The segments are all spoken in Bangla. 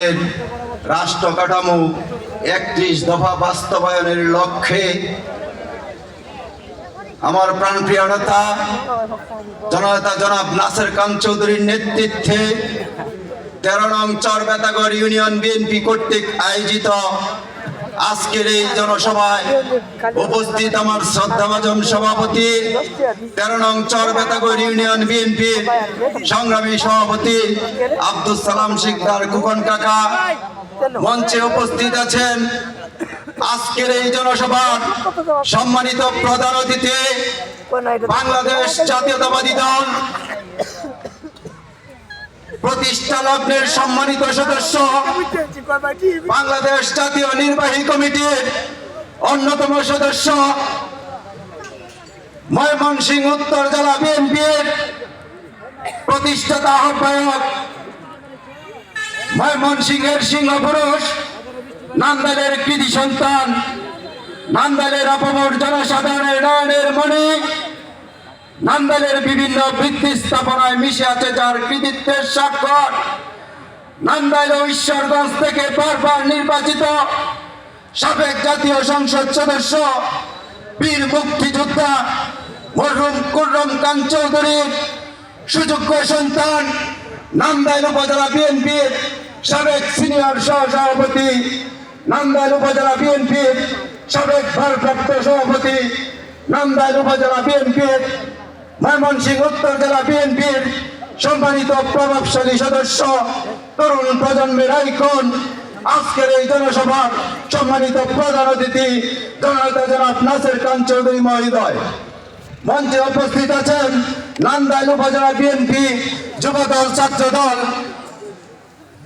রাষ্ট্র কাঠামো 31 দফা বাস্তবায়নের লক্ষ্যে আমার প্রাণপ্রিয় নেতা জননেতা জনাব নাসের খান চৌধুরীর নেতৃত্বে 13 নং চরবেতাগড় ইউনিয়ন বিএনপি কর্তৃক আয়োজিত আজকের এই জনসভায় উপস্থিত আমার শ্রদ্ধাভাজন সভাপতি 13 নং চরবেতাগড় ইউনিয়ন বিএনপির সংগ্রামী সভাপতি আব্দুল সালাম শিকদার কুকন কাকা, মঞ্চে উপস্থিত আছেন আজকের এই জনসভার সম্মানিত প্রধান অতিথি বাংলাদেশ জাতীয়তাবাদী দল প্রতিষ্ঠা লগ্নের সম্মানিত সদস্য, বাংলাদেশ জাতীয় নির্বাহী কমিটির অন্যতম সদস্য, ময়মনসিংহ উত্তর জেলা বিএনপির প্রতিষ্ঠাতা আহ্বায়ক, ময়মনসিংহের সিংহপুরুষ, নান্দাইলের কৃতি সন্তান, নান্দাইলের অপমর জনসাধারণের নয়নের মণি, নান্দাইলের বিভিন্ন ভিত্তি স্থাপনায় মিশে আছে যার কৃতিত্বের স্বাক্ষর, নান্দাইল ও ঈশ্বরগঞ্জ থেকে বারবার নির্বাচিত সাবেক জাতীয় সংসদ সদস্য, বীর মুক্তিযোদ্ধা মরহুম কুররম খান চৌধুরীর সুযোগ্য সন্তান, নান্দাইল উপজেলা বিএনপির সাবেক সিনিয়র সহসভাপতি, নান্দাইল উপজেলা বিএনপির সাবেক ভারপ্রাপ্ত সভাপতি, নান্দাইল উপজেলা বিএনপির ময়মনসিংহ উত্তর জেলা বিএনপির সম্মানিত প্রভাবশালী সদস্য, তরুণ প্রজন্মের আইকন, আজকের এই জনসভার সম্মানিত প্রধান অতিথি জননেতা জনাব নাসের খান চৌধুরী মহোদয়। মঞ্চে উপস্থিত আছেন নান্দাইল উপজেলা বিএনপি যুবদল ছাত্রদল,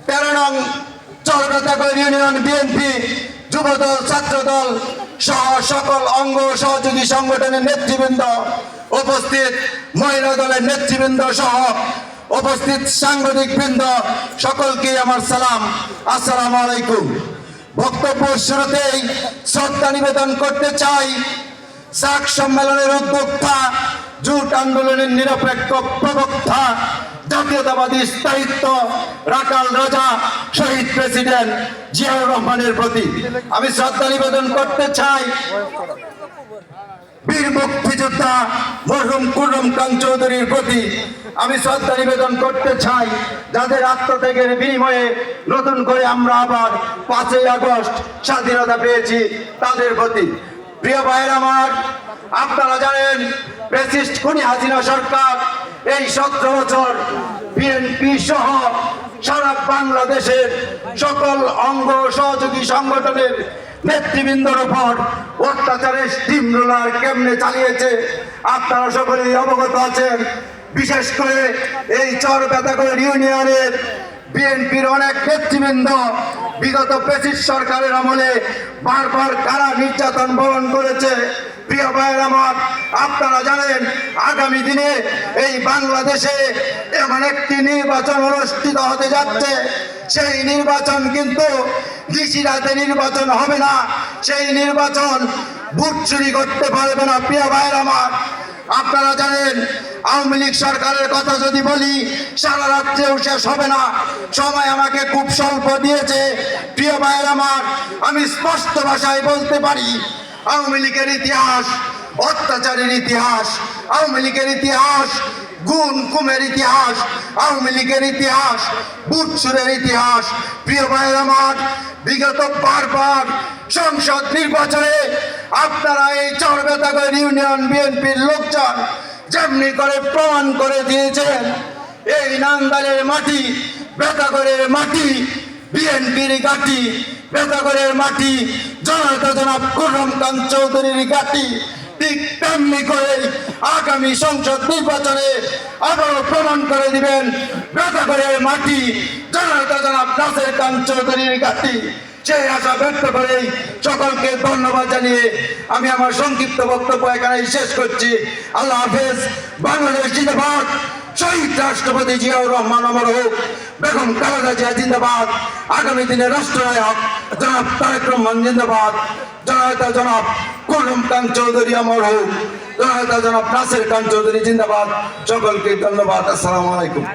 13 নং চরবেতাগড় ইউনিয়ন বিএনপি যুবদল ছাত্রদল সহ সকল অঙ্গ সহযোগী সংগঠনের নেতৃবৃন্দ, উপস্থিত মহিলা দলের নেতৃবৃন্দ সহ উপস্থিত সাংবাদিক বৃন্দ, সকলকে আমার সালাম, আসসালামু আলাইকুম। বক্তব্য শুরুতেই শ্রদ্ধা নিবেদন করতে চাই সাক সম্মেলনের উদ্যোক্তা, জুট আন্দোলনের নিরপেক্ষ প্রবক্তা, জাতীয়তাবাদী স্থায়িত্ব রাখাল রাজা শহীদ প্রেসিডেন্ট জিয়াউর রহমানের প্রতি আমি শ্রদ্ধা নিবেদন করতে চাই। বীর মুক্তিযোদ্ধা মরহুম কুররম খান চৌধুরীর প্রতি আমি শ্রদ্ধা নিবেদন করতে চাই, যাদের আত্মত্যাগের বিনিময়ে নতুন করে আমরা আবার 5ই আগস্ট স্বাধীনতা পেয়েছি তাদের প্রতি। প্রিয় ভাইয়ের আমার, আপনারা জানেন ফ্যাসিস্ট খুনি হাসিনা সরকার এই 17 বছর বিএনপি সহ সারা বাংলাদেশের সকল অঙ্গ সহযোগী সংগঠনের নেতৃবৃন্দর উপর অত্যাচারের স্টিম রোলার কেমনে চালিয়েছে আপনারা সকলেই অবগত আছেন। বিশেষ করে এই চরবেতাগড় ইউনিয়নের বিএনপির অনেক নেতৃবৃন্দ বিগত ফ্যাসিস্ট সরকারের আমলে বারবার কারা নির্যাতন বরণ করেছে। প্রিয় ভাইয়ের আমার, আপনারা জানেন আগামী দিনে এই বাংলাদেশে এমন একটি নির্বাচন অনুষ্ঠিত হতে যাচ্ছে। সেই নির্বাচন কিন্তু নিশিরাতে নির্বাচন হবে না, সেই নির্বাচন ভোট চুরি করতে পারবে না। প্রিয় ভাইয়ের আমার, আপনারা জানেন আওয়ামী লীগ সরকারের কথা যদি বলি সারা রাত্রেও শেষ হবে না, সময় আমাকে খুব স্বল্প দিয়েছে। প্রিয় ভাইয়ের আমার, আমি স্পষ্ট ভাষায় বলতে পারি আওয়ামী লীগের ইতিহাস অত্যাচারের ইতিহাস, আওয়ামী লীগের ইতিহাস গুণ কুমের ইতিহাস, আওয়ামী লীগের ইতিহাস বুট চুরের ইতিহাস। প্রিয় ভাইয়ের আমার, বিগত বারবার সংসদ নির্বাচনে আপনারা এই চরবেতাগড় ইউনিয়ন বিএনপির লোকজন যেমনি করে প্রমাণ করে দিয়েছেন এই নান্দাইলের মাটি, বেতাগড়ের মাটি বিএনপির ঘাঁটি, বেতাগড়ের মাটি জননেতা জনাব কুররম খান চৌধুরীর ঘাঁটি। ঠিক তেমনি করে আগামী সংসদ নির্বাচনে আবারও প্রমাণ করে দিবেন বেতাগড়ের মাটি জননেতা জনাব নাসের খান চৌধুরীর ঘাঁটি। সেই আশা ব্যক্ত করেই সকলকে ধন্যবাদ জানিয়ে আমি আমার সংক্ষিপ্ত বক্তব্য এখানেই শেষ করছি। আল্লাহ হাফেজ। বাংলাদেশ জিন্দাবাদ। শহীদ রাষ্ট্রপতি জিয়াউর রহমান অমর হোক। বেগম খালেদা জিয়া জিন্দাবাদ। আগামী দিনে রাষ্ট্রনায়ক জনাব তারেক রহমান জিন্দাবাদ। জননেতা জনাব কুররম খান চৌধুরী অমর হোক। জননেতা জনাব নাসের খান চৌধুরী জিন্দাবাদ। সকলকে ধন্যবাদ। আসসালামু আলাইকুম।